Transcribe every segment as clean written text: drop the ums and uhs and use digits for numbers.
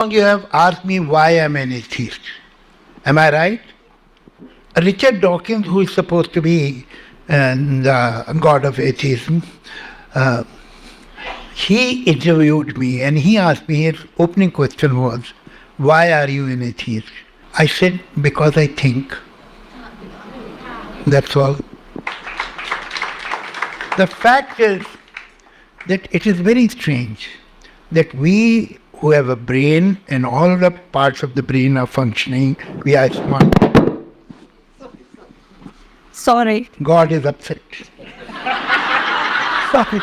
You have asked me why I'm an atheist. Am I right? Richard Dawkins, who is supposed to be the god of atheism, uh, he interviewed me and he asked me, his opening question was, why are you an atheist? I said, because I think. That's all. The fact is that it is very strange that we who have a brain and all the parts of the brain are functioning, we are smart. Sorry. God is upset. Stop it.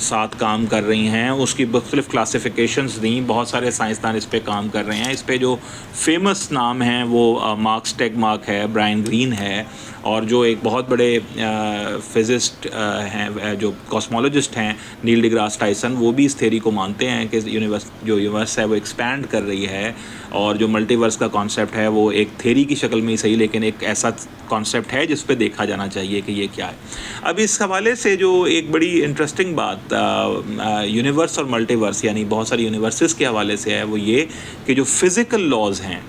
ساتھ کام کر رہی ہیں، اس کی مختلف classifications دیں، بہت سارے سائنسدان اس پہ کام کر رہے ہیں. اس پہ جو فیمس نام ہیں وہ مارکس ٹیگمارک ہے، برائن گرین ہے، اور جو ایک بہت بڑے فزسٹ ہیں جو کاسمولوجسٹ ہیں نیل ڈی گراس ٹائسن، وہ بھی اس تھیوری کو مانتے ہیں کہ یونیورس ہے وہ ایکسپینڈ کر رہی ہے، اور جو ملٹی ورس کا کانسیپٹ ہے وہ ایک تھیوری کی شکل میں ہی صحیح لیکن ایک ایسا کانسیپٹ ہے جس پہ دیکھا جانا چاہیے کہ یہ کیا ہے. اب اس حوالے سے جو ایک بڑی انٹرسٹنگ بات یونیورس اور ملٹی ورس یعنی بہت ساری یونیورسز کے حوالے سے ہے وہ یہ کہ جو فزیکل لاز ہیں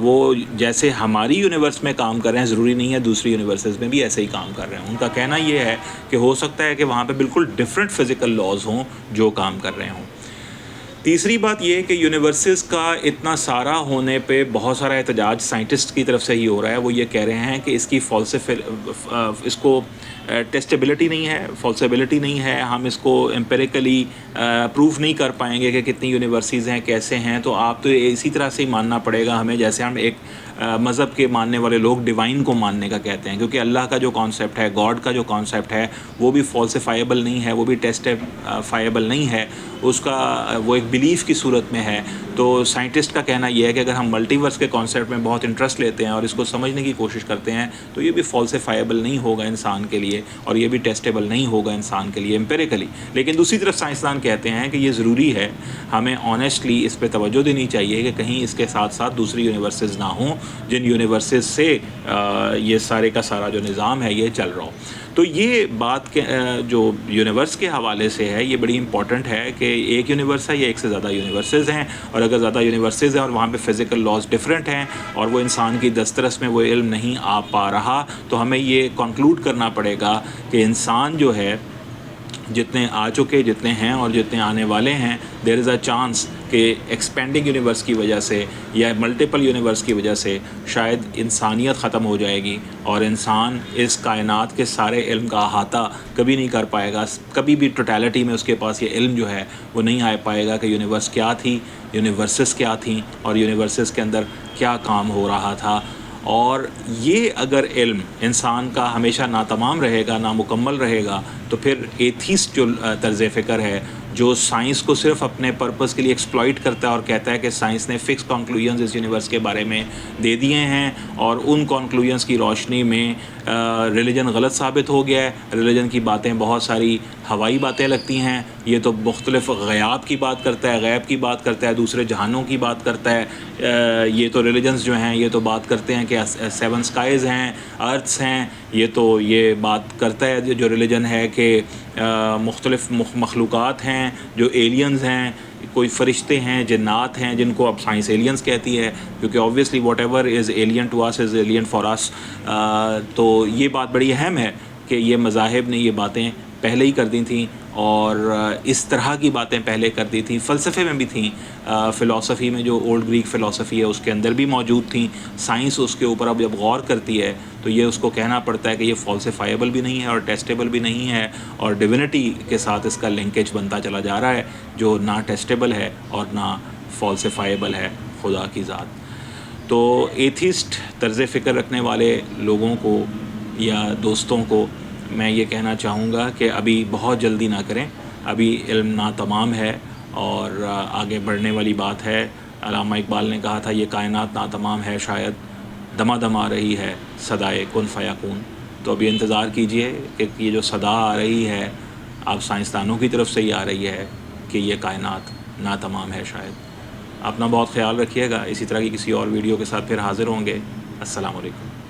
وہ جیسے ہماری یونیورس میں کام کر رہے ہیں ضروری نہیں ہے دوسری یونیورسز میں بھی ایسے ہی کام کر رہے ہیں. ان کا کہنا یہ ہے کہ ہو سکتا ہے کہ وہاں پہ بالکل ڈفرینٹ فزیکل لاز ہوں جو کام کر رہے ہوں. تیسری بات یہ کہ یونیورسز کا اتنا سارا ہونے پہ بہت سارا احتجاج سائنٹسٹ کی طرف سے ہی ہو رہا ہے. وہ یہ کہہ رہے ہیں کہ اس کی اس کو ٹیسٹیبلٹی نہیں ہے، فالسیبلٹی نہیں ہے، ہم اس کو امپیریکلی پروف نہیں کر پائیں گے کہ کتنی یونیورسٹیز ہیں کیسے ہیں. تو آپ تو اسی طرح سے ہی ماننا پڑے گا ہمیں جیسے ہم ایک مذہب کے ماننے والے لوگ ڈیوائن کو ماننے کا کہتے ہیں، کیونکہ اللہ کا جو کانسیپٹ ہے، گاڈ کا جو کانسیپٹ ہے وہ بھی فالسیفائیبل نہیں ہے، وہ بھی ٹیسٹیفائیبل نہیں ہے، اس کا وہ ایک بلیف کی صورت میں ہے. تو سائنٹسٹ کا کہنا یہ ہے کہ اگر ہم ملٹی ورس کے کانسیپٹ میں بہت انٹرسٹ لیتے ہیں اور اس کو سمجھنے کی کوشش کرتے ہیں تو یہ بھی فالسیفائیبل نہیں ہوگا انسان کے لیے، اور یہ بھی ٹیسٹیبل نہیں ہوگا انسان کے لیے امپیریکلی. لیکن دوسری طرف سائنسدان کہتے ہیں کہ یہ ضروری ہے، ہمیں آنیسٹلی اس پہ توجہ دینی چاہیے کہ کہیں اس کے ساتھ ساتھ دوسری یونیورسز نہ ہوں جن یونیورسز سے یہ سارے کا سارا جو نظام ہے یہ چل رہا ہو. تو یہ بات جو یونیورس کے حوالے سے ہے یہ بڑی امپورٹنٹ ہے کہ ایک یونیورس ہے یا ایک سے زیادہ یونیورسز ہیں، اور اگر زیادہ یونیورسز ہیں اور وہاں پہ فزیکل لاز ڈفرینٹ ہیں اور وہ انسان کی دسترس میں وہ علم نہیں آ پا رہا تو ہمیں یہ کنکلوڈ کرنا پڑے گا کہ انسان جو ہے جتنے آ چکے، جتنے ہیں اور جتنے آنے والے ہیں، دیر از اے چانس کہ ایکسپینڈنگ یونیورس کی وجہ سے یا ملٹیپل یونیورس کی وجہ سے شاید انسانیت ختم ہو جائے گی اور انسان اس کائنات کے سارے علم کا احاطہ کبھی نہیں کر پائے گا. کبھی بھی ٹوٹیلٹی میں اس کے پاس یہ علم جو ہے وہ نہیں آ پائے گا کہ یونیورس کیا تھی، یونیورسز کیا تھیں اور یونیورسز کے اندر کیا کام ہو رہا تھا. اور یہ اگر علم انسان کا ہمیشہ ناتمام رہے گا، نامکمل رہے گا، تو پھر ایتھیسٹ جو طرز فکر ہے جو سائنس کو صرف اپنے پرپس کے لیے ایکسپلائٹ کرتا ہے اور کہتا ہے کہ سائنس نے فکس کنکلوژنز اس یونیورس کے بارے میں دے دیے ہیں اور ان کنکلوژنز کی روشنی میں ریلیجن غلط ثابت ہو گیا ہے، ریلیجن کی باتیں بہت ساری ہوائی باتیں لگتی ہیں، یہ تو مختلف غیاب کی بات کرتا ہے، غیب کی بات کرتا ہے، دوسرے جہانوں کی بات کرتا ہے. یہ تو ریلیجنز جو ہیں یہ تو بات کرتے ہیں کہ 7 اسکائز ہیں، ارتھس ہیں، یہ تو یہ بات کرتا ہے جو ریلیجن ہے کہ مختلف مخلوقات ہیں جو ایلینز ہیں، کوئی فرشتے ہیں، جنات ہیں جن کو اب سائنس ایلینز کہتی ہے کیونکہ obviously whatever is alien to us is alien for us. تو یہ بات بڑی اہم ہے کہ یہ مذاہب نے یہ باتیں پہلے ہی کر دی تھیں اور اس طرح کی باتیں پہلے کر دی تھیں. فلسفے میں بھی تھیں، فلسفی میں جو اولڈ گریک فلسفی ہے اس کے اندر بھی موجود تھیں. سائنس اس کے اوپر اب جب غور کرتی ہے تو یہ اس کو کہنا پڑتا ہے کہ یہ فالسیفائیبل بھی نہیں ہے اور ٹیسٹیبل بھی نہیں ہے، اور ڈیوینٹی کے ساتھ اس کا لنکیج بنتا چلا جا رہا ہے جو نہ ٹیسٹیبل ہے اور نہ فالسیفائیبل ہے خدا کی ذات. تو ایتھیسٹ طرز فکر رکھنے والے لوگوں کو یا دوستوں کو میں یہ کہنا چاہوں گا کہ ابھی بہت جلدی نہ کریں، ابھی علم ناتمام ہے اور آگے بڑھنے والی بات ہے. علامہ اقبال نے کہا تھا یہ کائنات ناتمام ہے، شاید دما دم آ رہی ہے صدائے کن فیکون. تو ابھی انتظار کیجئے کہ یہ جو صدا آ رہی ہے آپ سائنسدانوں کی طرف سے ہی آ رہی ہے کہ یہ کائنات ناتمام ہے شاید. اپنا بہت خیال رکھیے گا. اسی طرح کی کسی اور ویڈیو کے ساتھ پھر حاضر ہوں گے. السلام علیکم.